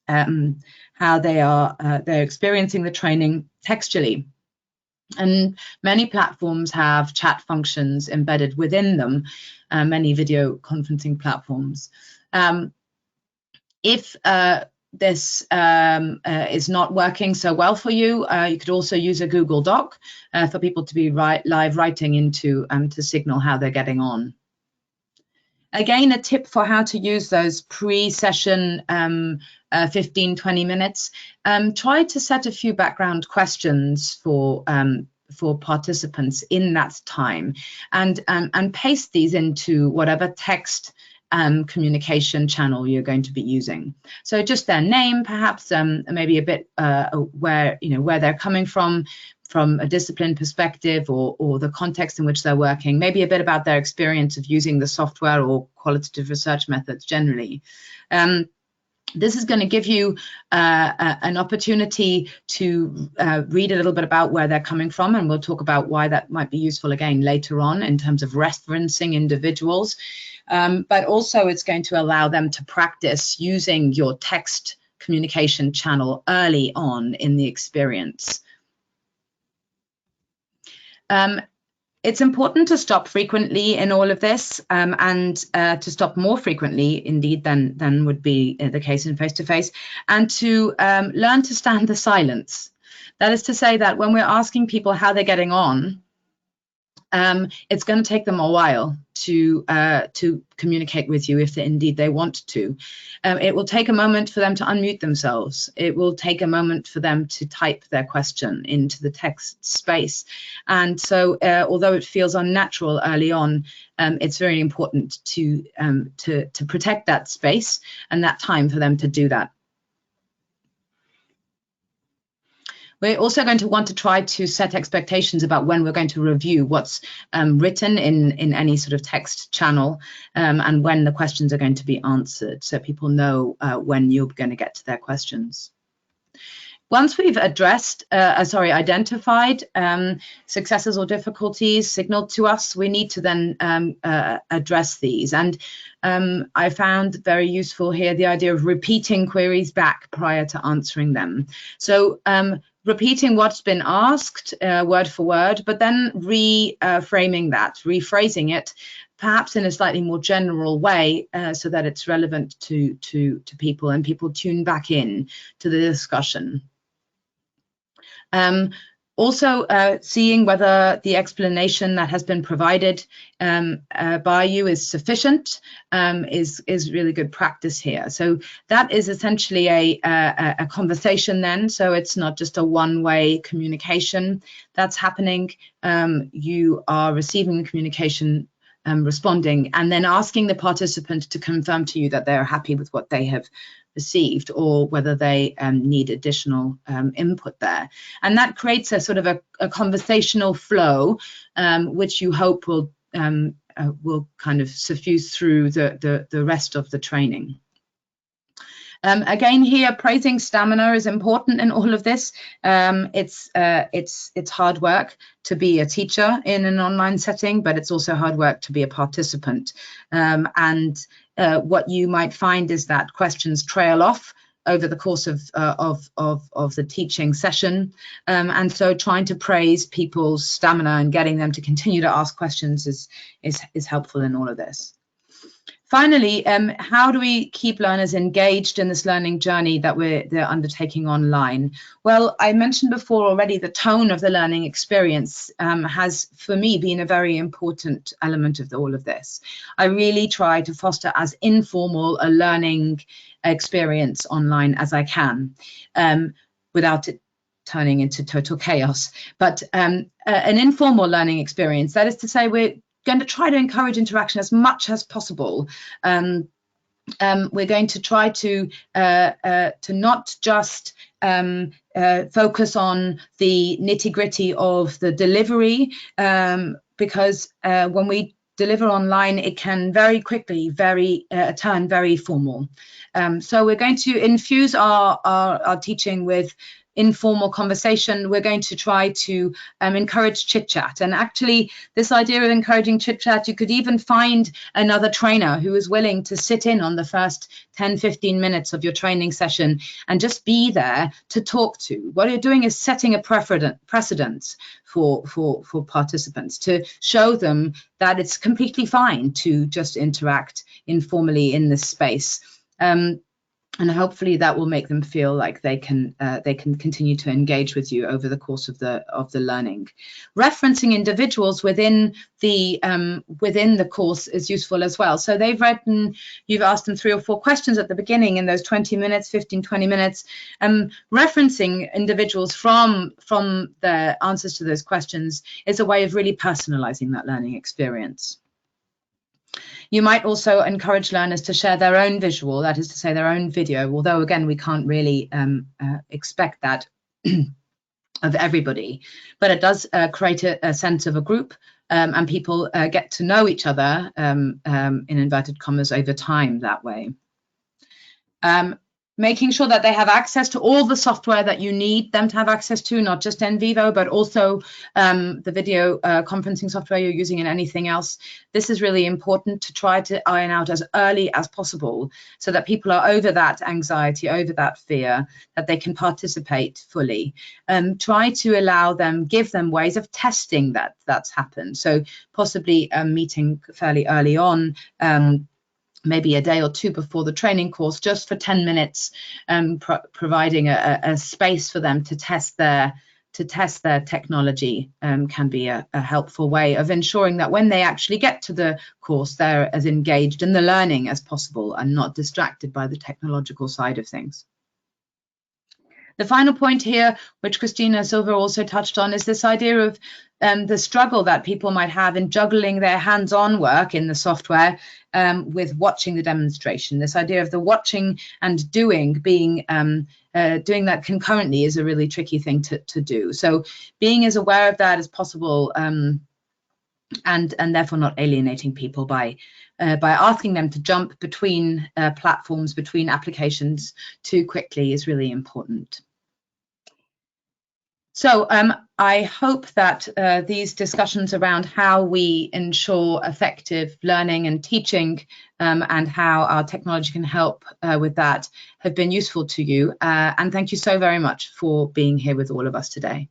how they're experiencing the training textually. And many platforms have chat functions embedded within them, many video conferencing platforms. If this is not working so well for you, you could also use a Google Doc for people to be live writing into to signal how they're getting on. Again, a tip for how to use those pre-session 15-20 minutes. Try to set a few background questions for participants in that time, and paste these into whatever text communication channel you're going to be using. So just their name, perhaps, maybe a bit where they're coming from a discipline perspective, or the context in which they're working, maybe a bit about their experience of using the software or qualitative research methods generally. This is going to give you an opportunity to read a little bit about where they're coming from, and we'll talk about why that might be useful again later on in terms of referencing individuals. But also it's going to allow them to practice using your text communication channel early on in the experience. It's important to stop frequently in all of this, and to stop more frequently, indeed, than would be the case in face-to-face, and to learn to stand the silence. That is to say that when we're asking people how they're getting on, it's going to take them a while to communicate with you if indeed they want to. It will take a moment for them to unmute themselves. It will take a moment for them to type their question into the text space. And so although it feels unnatural early on, it's very important to protect that space and that time for them to do that. We're also going to want to try to set expectations about when we're going to review what's written in any sort of text channel, and when the questions are going to be answered, so people know when you're going to get to their questions. Once we've identified successes or difficulties signaled to us, we need to then address these. And I found very useful here the idea of repeating queries back prior to answering them. So repeating what's been asked word for word, but then rephrasing it, perhaps in a slightly more general way, so that it's relevant to people and people tune back in to the discussion. Also, seeing whether the explanation that has been provided by you is sufficient is really good practice here. So that is essentially a conversation then. So it's not just a one-way communication that's happening. You are receiving the communication, responding, and then asking the participant to confirm to you that they're happy with what they have received, or whether they need additional input there. And that creates a sort of a conversational flow, which you hope will kind of suffuse through the rest of the training. Again, here, praising stamina is important in all of this. It's hard work to be a teacher in an online setting, but it's also hard work to be a participant. What you might find is that questions trail off over the course of the teaching session, and so trying to praise people's stamina and getting them to continue to ask questions is helpful in all of this. Finally, how do we keep learners engaged in this learning journey that they're undertaking online? Well, I mentioned before already the tone of the learning experience has, for me, been a very important element of all of this. I really try to foster as informal a learning experience online as I can, without it turning into total chaos. But an informal learning experience, that is to say, we're going to try to encourage interaction as much as possible. We're going to try to not just focus on the nitty-gritty of the delivery, because when we deliver online, it can very quickly turn very formal. So we're going to infuse our teaching with informal conversation. We're going to try to encourage chit chat, and actually this idea of encouraging chit chat, you could even find another trainer who is willing to sit in on the first 10-15 minutes of your training session and just be there to talk to. What you're doing is setting a precedent for participants, to show them that it's completely fine to just interact informally in this space. And hopefully that will make them feel like they can continue to engage with you over the course of the learning. Referencing individuals within the course is useful as well. So they've written, you've asked them 3 or 4 questions at the beginning in those 20 minutes, 15-20 minutes. Referencing individuals from the answers to those questions is a way of really personalizing that learning experience. You might also encourage learners to share their own visual, that is to say their own video, although again, we can't really expect that of everybody, but it does create a sense of a group, and people get to know each other in inverted commas over time that way. Making sure that they have access to all the software that you need them to have access to, not just NVivo, but also the video conferencing software you're using and anything else. This is really important to try to iron out as early as possible so that people are over that anxiety, over that fear, that they can participate fully. Try to allow them, give them ways of testing that that's happened. So possibly a meeting fairly early on, maybe a day or two before the training course, just for 10 minutes, providing a space for them to test their technology can be a helpful way of ensuring that when they actually get to the course, they're as engaged in the learning as possible and not distracted by the technological side of things. The final point here, which Christina Silva also touched on, is this idea of the struggle that people might have in juggling their hands-on work in the software with watching the demonstration. This idea of the watching and doing being doing that concurrently is a really tricky thing to do. So being as aware of that as possible and therefore not alienating people by asking them to jump between platforms, between applications too quickly is really important. So I hope that these discussions around how we ensure effective learning and teaching and how our technology can help with that have been useful to you. And thank you so very much for being here with all of us today.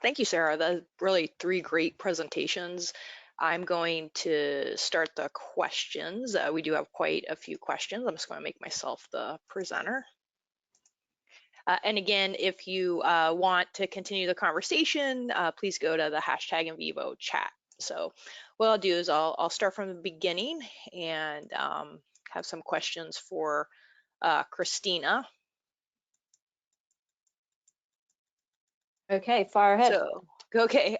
Thank you, Sarah. That's really 3 great presentations. I'm going to start the questions. We do have quite a few questions. I'm just going to make myself the presenter. And again, if you want to continue the conversation, please go to the hashtag NVivo chat. So what I'll do is I'll start from the beginning and have some questions for Christina. Okay, fire ahead. So, okay,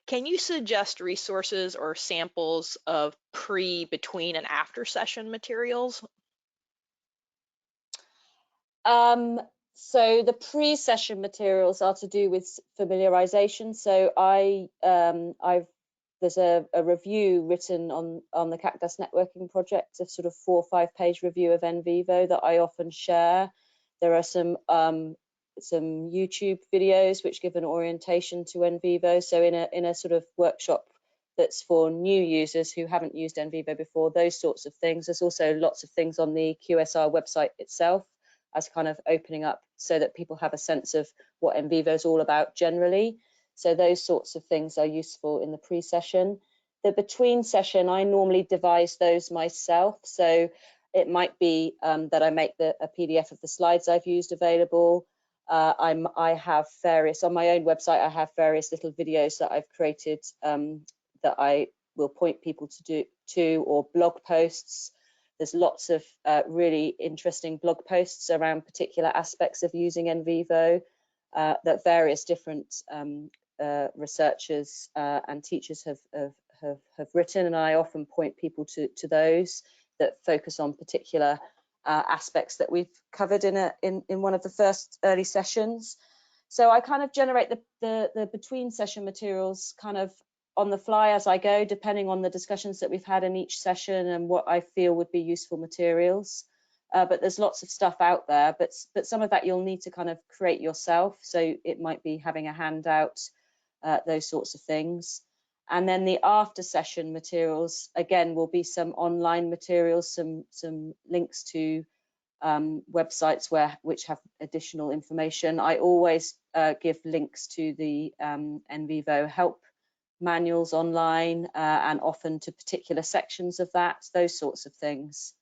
can you suggest resources or samples of pre, between, and after session materials? So the pre-session materials are to do with familiarization. So there's a review written on the CAQDAS networking project, a sort of 4 or 5 page review of NVivo that I often share. There are some YouTube videos which give an orientation to NVivo. So in a sort of workshop that's for new users who haven't used NVivo before, those sorts of things. There's also lots of things on the QSR website itself as kind of opening up so that people have a sense of what NVivo is all about generally. So those sorts of things are useful in the pre-session. The between session, I normally devise those myself. So it might be that I make a PDF of the slides I've used available. I have various, on my own website, I have various little videos that I've created that I will point people to or blog posts. There's lots of really interesting blog posts around particular aspects of using NVivo that various different researchers and teachers have written, and I often point people to those that focus on particular aspects that we've covered in one of the first early sessions. So I kind of generate the between session materials kind of on the fly as I go, depending on the discussions that we've had in each session and what I feel would be useful materials. But there's lots of stuff out there, but some of that you'll need to kind of create yourself. So it might be having a handout, those sorts of things. And then the after session materials, again, will be some online materials, some links to websites which have additional information. I always give links to the NVivo help manuals online and often to particular sections of that, those sorts of things.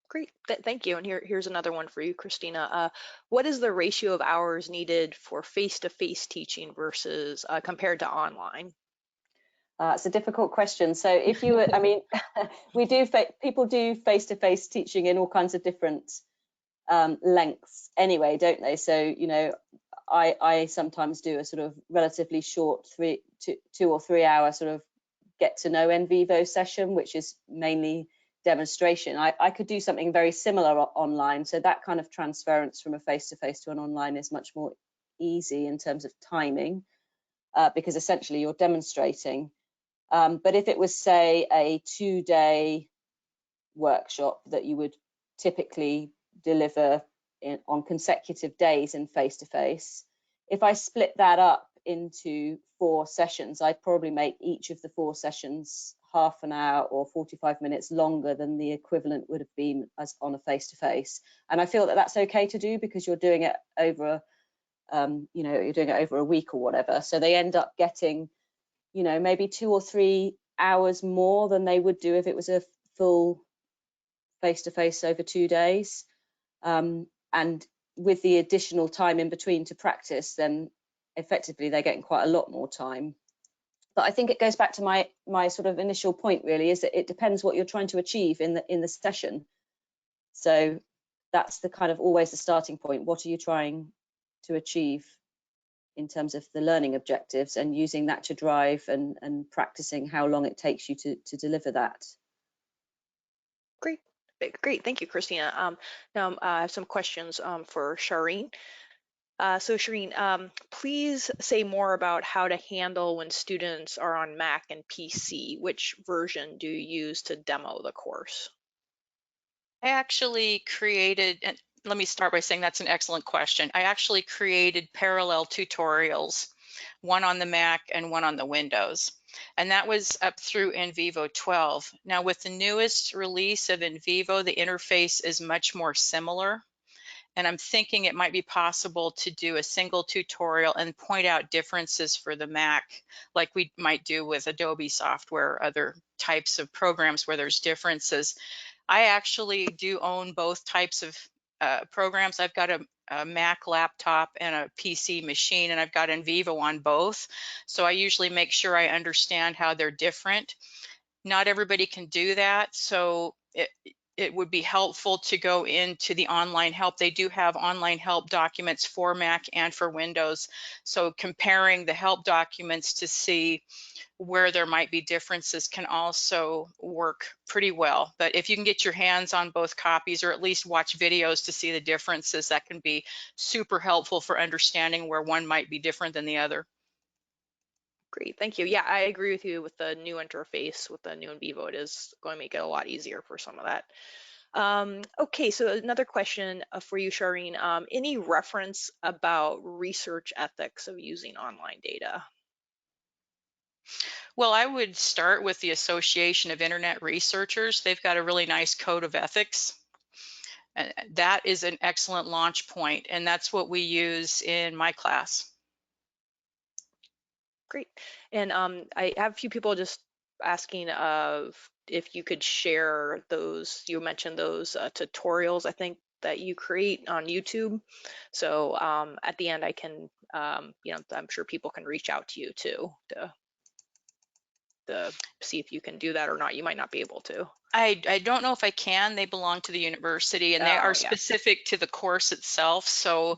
Great, thank you. And here's another one for you, Christina. What is the ratio of hours needed for face-to-face teaching versus compared to online? It's a difficult question. So if you were, I mean, people do face-to-face teaching in all kinds of different lengths anyway, don't they? So, you know, I sometimes do a sort of relatively short 2 or 3 hour sort of get to know NVivo session, which is mainly demonstration. I could do something very similar online, so that kind of transference from a face-to-face to an online is much more easy in terms of timing, because essentially you're demonstrating. But if it was, say, a 2-day workshop that you would typically deliver on consecutive days in face-to-face, if I split that up into 4 sessions, I'd probably make each of the 4 sessions half an hour or 45 minutes longer than the equivalent would have been as on a face-to-face. And I feel that that's okay to do, because you're doing it over you're doing it over a week or whatever, so they end up getting maybe 2 or 3 hours more than they would do if it was a full face-to-face over 2 days. And with the additional time in between to practice, then effectively they're getting quite a lot more time. But I think it goes back to my sort of initial point, really, is that it depends what you're trying to achieve in the session. So that's the kind of always the starting point. What are you trying to achieve in terms of the learning objectives, and using that to drive and practicing how long it takes you to deliver that. Great. Great. Thank you, Christina. Now I have some questions for Shireen. So Shireen, please say more about how to handle when students are on Mac and PC. Which version do you use to demo the course? I actually created, and let me start by saying that's an excellent question. I actually created parallel tutorials, one on the Mac and one on the Windows. And that was up through NVivo 12. Now with the newest release of NVivo, the interface is much more similar. And I'm thinking it might be possible to do a single tutorial and point out differences for the Mac, like we might do with Adobe software or other types of programs where there's differences. I actually do own both types of programs. I've got a Mac laptop and a PC machine, and I've got NVivo on both. So I usually make sure I understand how they're different. Not everybody can do that, so it would be helpful to go into the online help. They do have online help documents for Mac and for Windows. So comparing the help documents to see where there might be differences can also work pretty well. But if you can get your hands on both copies, or at least watch videos to see the differences, that can be super helpful for understanding where one might be different than the other. Great, thank you. Yeah, I agree with you with the new interface with the new NVivo. It is going to make it a lot easier for some of that. Okay, so another question for you, Shireen. Any reference about research ethics of using online data? Well, I would start with the Association of Internet Researchers. They've got a really nice code of ethics. And that is an excellent launch point, and that's what we use in my class. Great. And I have a few people just asking of if you could share those, you mentioned those tutorials, I think, that you create on YouTube. So at the end, I can, I'm sure people can reach out to you too to see if you can do that or not. You might not be able to. I don't know if I can. They belong to the university, and they are specific to the course itself. So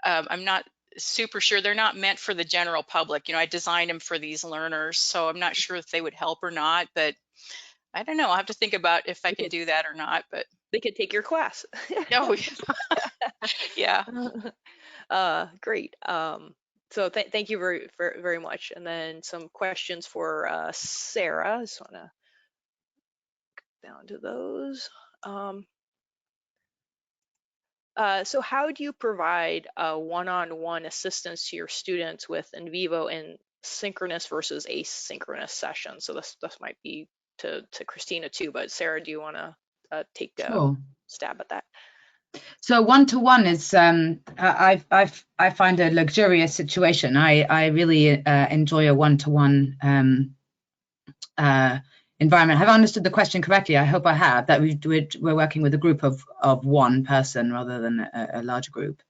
I'm not super sure. They're not meant for the general public. I designed them for these learners, so I'm not sure if they would help or not, but I don't know. I'll have to think about if I can do that or not, but they could take your class. Oh, yeah. Great. So thank you very much. And then some questions for Sarah. I just want to down to those. So how do you provide one-on-one assistance to your students with NVivo in synchronous versus asynchronous sessions? So this might be to Christina too, but Sarah, do you want to take a stab at that? So one-to-one is I find a luxurious situation. I really enjoy a one-to-one environment. Have I understood the question correctly? I hope I have. That we're working with a group of one person rather than a larger group.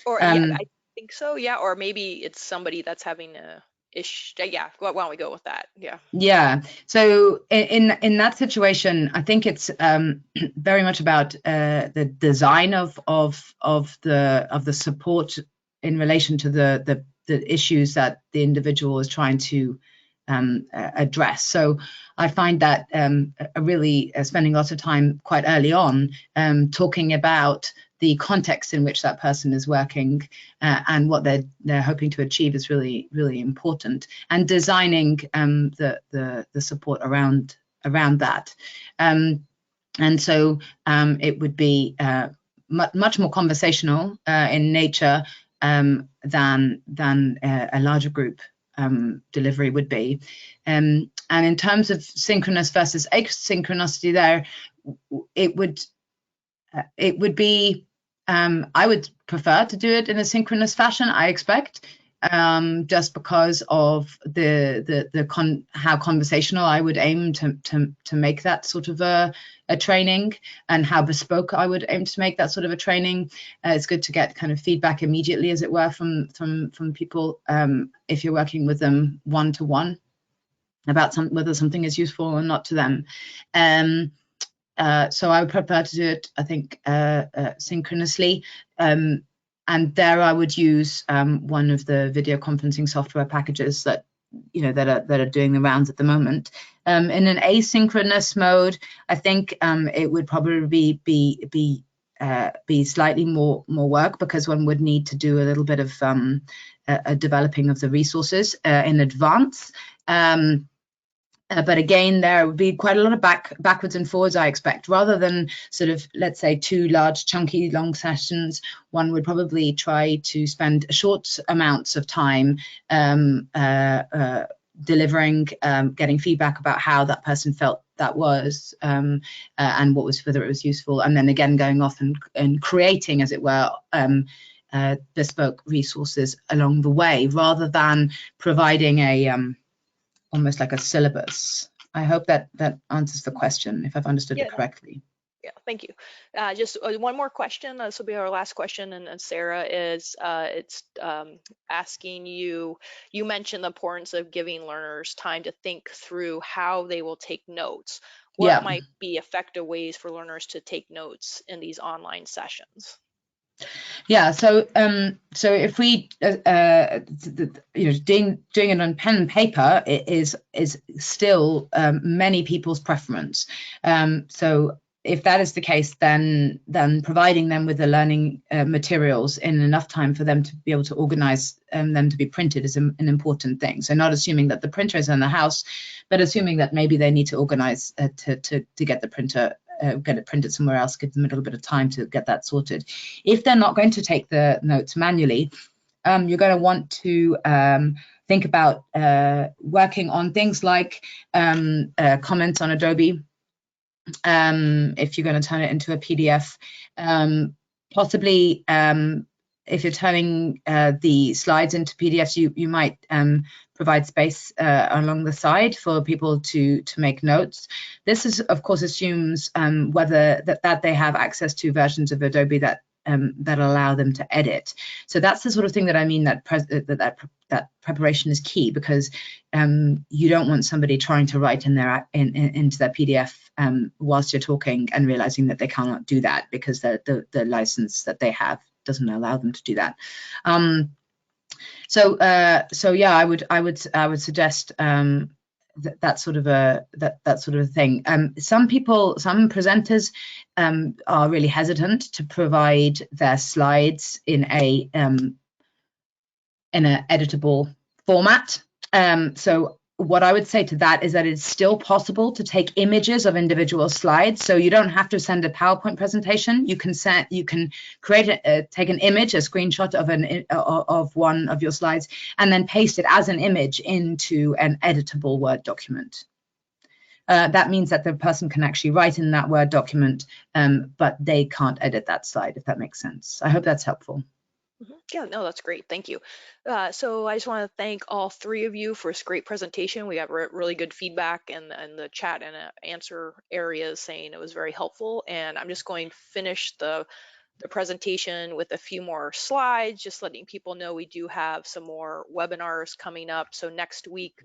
Or yeah, I think so. Yeah, or maybe it's somebody that's having a issue. Yeah, why don't we go with that? Yeah. Yeah. So in that situation, I think it's very much about the design of the support in relation to the issues that the individual is trying to address. So I find that really spending lots of time quite early on talking about the context in which that person is working and what they're hoping to achieve is really, really important, and designing the support around that. And so it would be much more conversational in nature than a larger group delivery would be. And in terms of synchronous versus asynchronicity, there it would be I would prefer to do it in a synchronous fashion, I expect, just because of how conversational I would aim to make that sort of a training, and how bespoke I would aim to make that sort of a training. It's good to get kind of feedback immediately, as it were, from people if you're working with them one-to-one about whether something is useful or not to them. So I would prefer to do it, I think, synchronously. And there I would use one of the video conferencing software packages that that are doing the rounds at the moment. In an asynchronous mode, I think it would probably be slightly more work, because one would need to do a little bit of a developing of the resources in advance. But again, there would be quite a lot of backwards and forwards, I expect. Rather than sort of, let's say, 2 large, chunky, long sessions, one would probably try to spend short amounts of time delivering, getting feedback about how that person felt that was, and whether it was useful, and then again going off and creating, as it were, bespoke resources along the way, rather than providing a almost like a syllabus. I hope that answers the question, if I've understood it correctly. Yeah, thank you. Just one more question. This will be our last question, and Sarah is it's asking you mentioned the importance of giving learners time to think through how they will take notes. What might be effective ways for learners to take notes in these online sessions? Yeah, so if we doing it on pen and paper is still many people's preference. So if that is the case, then providing them with the learning materials in enough time for them to be able to organize them to be printed is an important thing. So not assuming that the printer is in the house, but assuming that maybe they need to organize to get the printer. Get it printed somewhere else, give them a little bit of time to get that sorted. If they're not going to take the notes manually, you're going to want to think about working on things like comments on Adobe. If you're going to turn it into a PDF, possibly if you're turning the slides into PDFs, you might provide space along the side for people to make notes. This is, of course, assumes whether that they have access to versions of Adobe that allow them to edit. So that's the sort of thing that I mean that preparation is key, because you don't want somebody trying to write into their PDF whilst you're talking and realizing that they cannot do that because the license that they have doesn't allow them to do that. So yeah, I would suggest that sort of a thing. Some presenters are really hesitant to provide their slides in an editable format. So what I would say to that is that it's still possible to take images of individual slides. So you don't have to send a PowerPoint presentation. You can take an image, a screenshot of one of your slides, and then paste it as an image into an editable Word document. That means that the person can actually write in that Word document, but they can't edit that slide, if that makes sense. I hope that's helpful. Yeah, no, that's great. Thank you. So I just want to thank all 3 of you for this great presentation. We have really good feedback in the chat and answer areas saying it was very helpful. And I'm just going to finish the presentation with a few more slides, just letting people know we do have some more webinars coming up. So next week,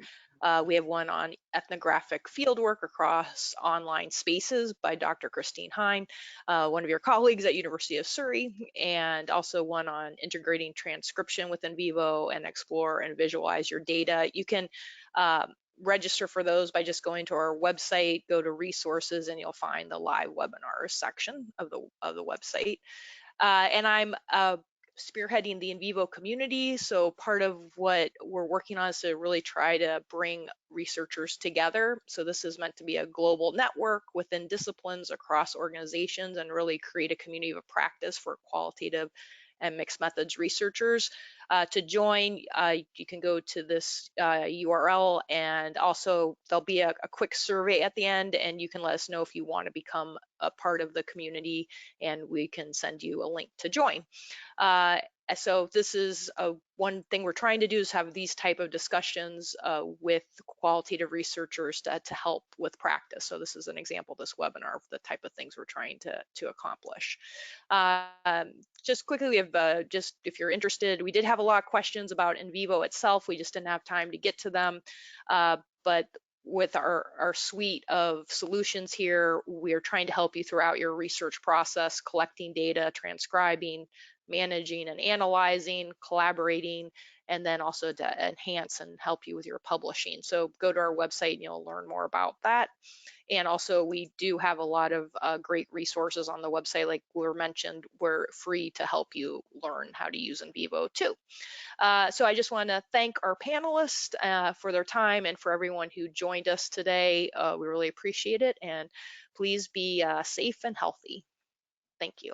we have one on ethnographic fieldwork across online spaces by Dr. Christine Hine, one of your colleagues at University of Surrey, and also one on integrating transcription with NVivo and explore and visualize your data. You can register for those by just going to our website, go to resources, and you'll find the live webinars section of the website. And I'm spearheading the NVivo community. So part of what we're working on is to really try to bring researchers together. So this is meant to be a global network within disciplines across organizations and really create a community of practice for qualitative and mixed methods researchers. To join, you can go to this URL, and also there'll be a quick survey at the end, and you can let us know if you want to become a part of the community, and we can send you a link to join. So this is one thing we're trying to do, is have these type of discussions with qualitative researchers to help with practice. So this is an example of this webinar of the type of things we're trying to accomplish. Just quickly, we have just if you're interested, we did have a lot of questions about NVivo itself. We just didn't have time to get to them, but with our suite of solutions here, we are trying to help you throughout your research process, collecting data, transcribing, managing and analyzing, collaborating, and then also to enhance and help you with your publishing. So go to our website and you'll learn more about that. And also we do have a lot of great resources on the website, like we mentioned, we're free to help you learn how to use NVivo too. So I just want to thank our panelists for their time, and for everyone who joined us today. We really appreciate it, and please be safe and healthy. Thank you.